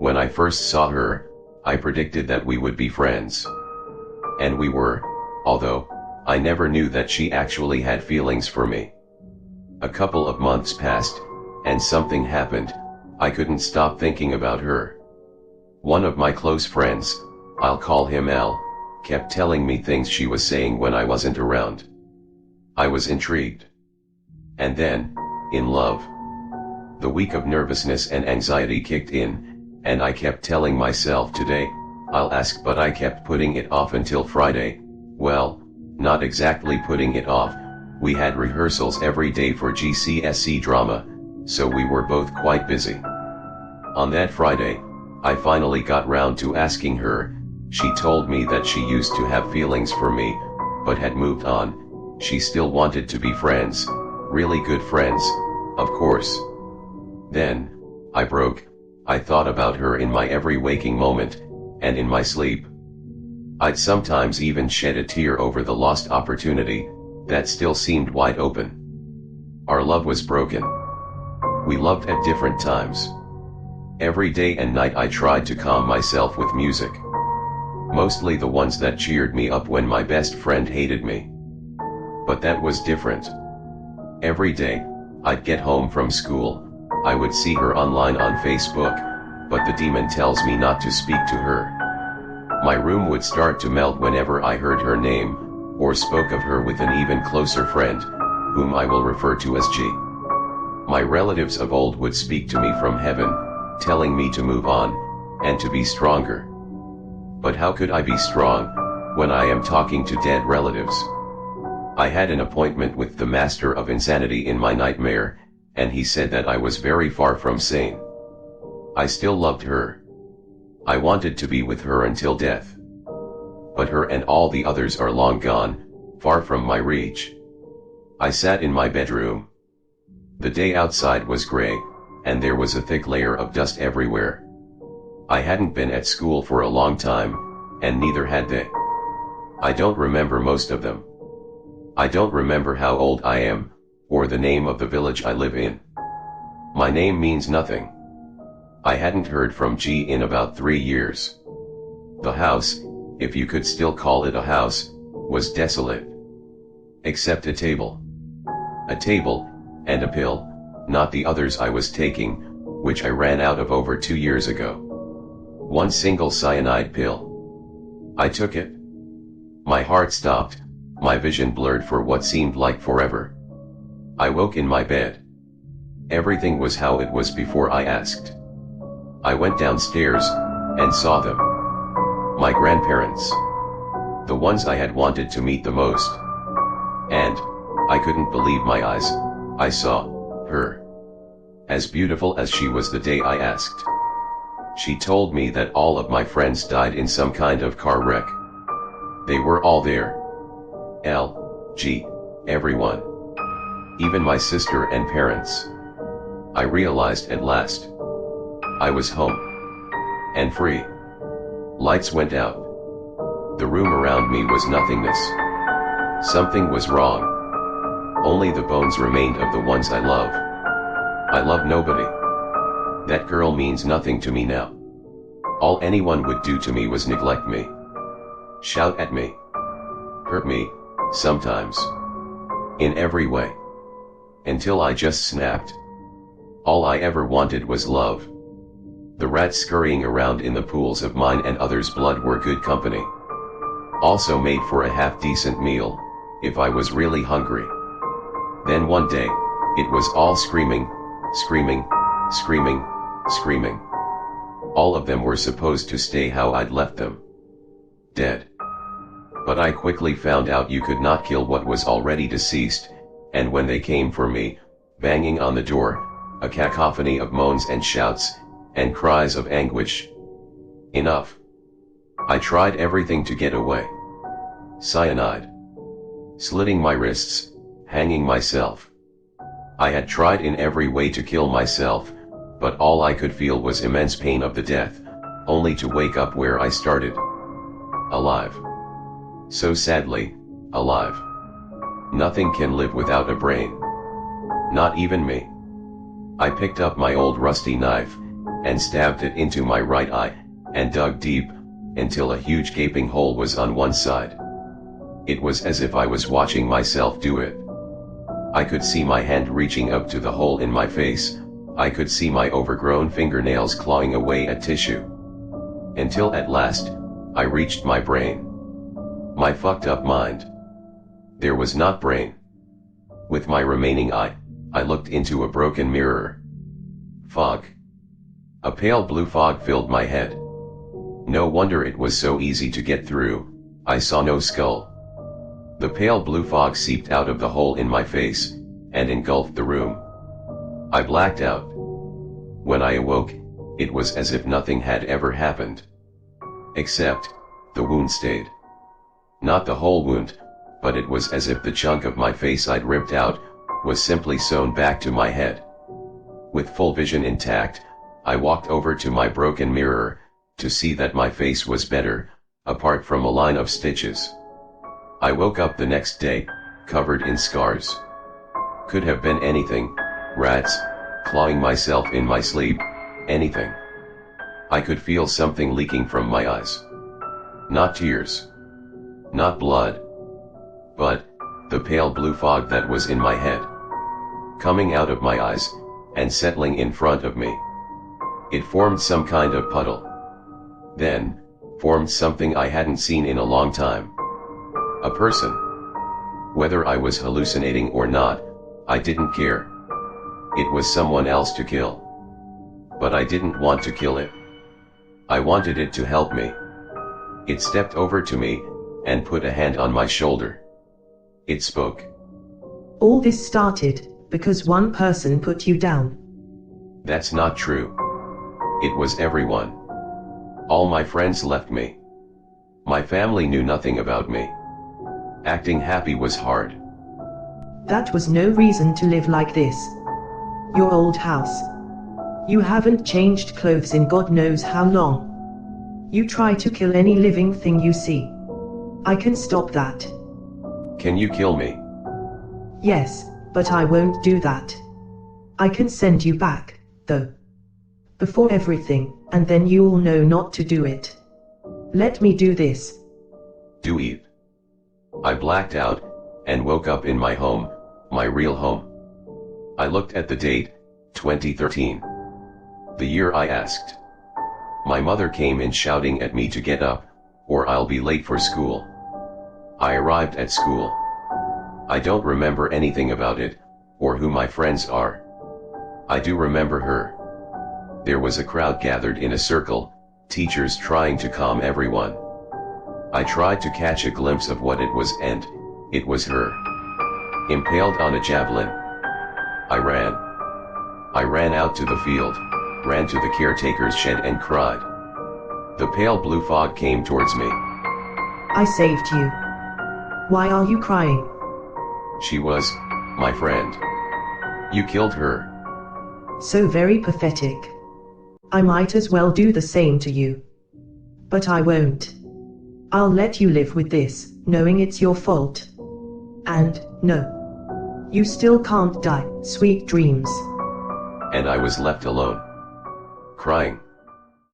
When I first saw her, I predicted that we would be friends. And we were, although, I never knew that she actually had feelings for me. A couple of months passed, and something happened. I couldn't stop thinking about her. One of my close friends, I'll call him Al, kept telling me things she was saying when I wasn't around. I was intrigued. And then, in love. The week of nervousness and anxiety kicked in, and I kept telling myself today, I'll ask, but I kept putting it off until Friday. Well, not exactly putting it off, we had rehearsals every day for GCSE drama, so we were both quite busy. On that Friday, I finally got round to asking her. She told me that she used to have feelings for me, but had moved on. She still wanted to be friends, really good friends, of course. Then, I broke. I thought about her in my every waking moment, and in my sleep. I'd sometimes even shed a tear over the lost opportunity, that still seemed wide open. Our love was broken. We loved at different times. Every day and night I tried to calm myself with music. Mostly the ones that cheered me up when my best friend hated me. But that was different. Every day, I'd get home from school, I would see her online on Facebook, but the demon tells me not to speak to her. My room would start to melt whenever I heard her name, or spoke of her with an even closer friend, whom I will refer to as G. My relatives of old would speak to me from heaven, telling me to move on, and to be stronger. But how could I be strong, when I am talking to dead relatives? I had an appointment with the master of insanity in my nightmare, and he said that I was very far from sane. I still loved her. I wanted to be with her until death. But her and all the others are long gone, far from my reach. I sat in my bedroom. The day outside was gray, and there was a thick layer of dust everywhere. I hadn't been at school for a long time, and neither had they. I don't remember most of them. I don't remember how old I am, or the name of the village I live in. My name means nothing. I hadn't heard from G in about 3 years. The house, if you could still call it a house, was desolate. Except a table. A table, and a pill, not the others I was taking, which I ran out of over 2 years ago. One single cyanide pill. I took it. My heart stopped, my vision blurred for what seemed like forever. I woke in my bed. Everything was how it was before I asked. I went downstairs, and saw them. My grandparents. The ones I had wanted to meet the most. And, I couldn't believe my eyes. I saw her. As beautiful as she was the day I asked. She told me that all of my friends died in some kind of car wreck. They were all there. L, G, everyone. Even my sister and parents. I realized at last. I was home. And free. Lights went out. The room around me was nothingness. Something was wrong. Only the bones remained of the ones I love. I love nobody. That girl means nothing to me now. All anyone would do to me was neglect me. Shout at me. Hurt me, sometimes. In every way. Until I just snapped. All I ever wanted was love. The rats scurrying around in the pools of mine and others' blood were good company. Also made for a half-decent meal, if I was really hungry. Then one day, it was all screaming, screaming, screaming, screaming. All of them were supposed to stay how I'd left them. Dead. But I quickly found out you could not kill what was already deceased, and when they came for me, banging on the door, a cacophony of moans and shouts, and cries of anguish. Enough. I tried everything to get away. Cyanide. Slitting my wrists, hanging myself. I had tried in every way to kill myself, but all I could feel was immense pain of the death, only to wake up where I started. Alive. So sadly, alive. Nothing can live without a brain. Not even me. I picked up my old rusty knife, and stabbed it into my right eye, and dug deep, until a huge gaping hole was on one side. It was as if I was watching myself do it. I could see my hand reaching up to the hole in my face, I could see my overgrown fingernails clawing away at tissue. Until at last, I reached my brain. My fucked up mind. There was not brain. With my remaining eye, I looked into a broken mirror. Fog. A pale blue fog filled my head. No wonder it was so easy to get through, I saw no skull. The pale blue fog seeped out of the hole in my face, and engulfed the room. I blacked out. When I awoke, it was as if nothing had ever happened. Except, the wound stayed. Not the whole wound, but it was as if the chunk of my face I'd ripped out, was simply sewn back to my head. With full vision intact, I walked over to my broken mirror, to see that my face was better, apart from a line of stitches. I woke up the next day, covered in scars. Could have been anything, rats, clawing myself in my sleep, anything. I could feel something leaking from my eyes. Not tears. Not blood. But, the pale blue fog that was in my head. Coming out of my eyes, and settling in front of me. It formed some kind of puddle. Then, formed something I hadn't seen in a long time. A person. Whether I was hallucinating or not, I didn't care. It was someone else to kill. But I didn't want to kill it. I wanted it to help me. It stepped over to me, and put a hand on my shoulder. It spoke. All this started because one person put you down. That's not true. It was everyone. All my friends left me. My family knew nothing about me. Acting happy was hard. That was no reason to live like this. Your old house. You haven't changed clothes in God knows how long. You try to kill any living thing you see. I can stop that. Can you kill me? Yes, but I won't do that. I can send you back, though. Before everything, and then you'll know not to do it. Let me do this. Do it. I blacked out, and woke up in my home, my real home. I looked at the date, 2013. The year I asked. My mother came in shouting at me to get up, or I'll be late for school. I arrived at school. I don't remember anything about it, or who my friends are. I do remember her. There was a crowd gathered in a circle, teachers trying to calm everyone. I tried to catch a glimpse of what it was, and it was her. Impaled on a javelin. I ran. I ran out to the field, ran to the caretaker's shed and cried. The pale blue fog came towards me. I saved you. Why are you crying? She was my friend. You killed her. So very pathetic. I might as well do the same to you. But I won't. I'll let you live with this, knowing it's your fault. And, no. You still can't die, sweet dreams. And I was left alone. Crying.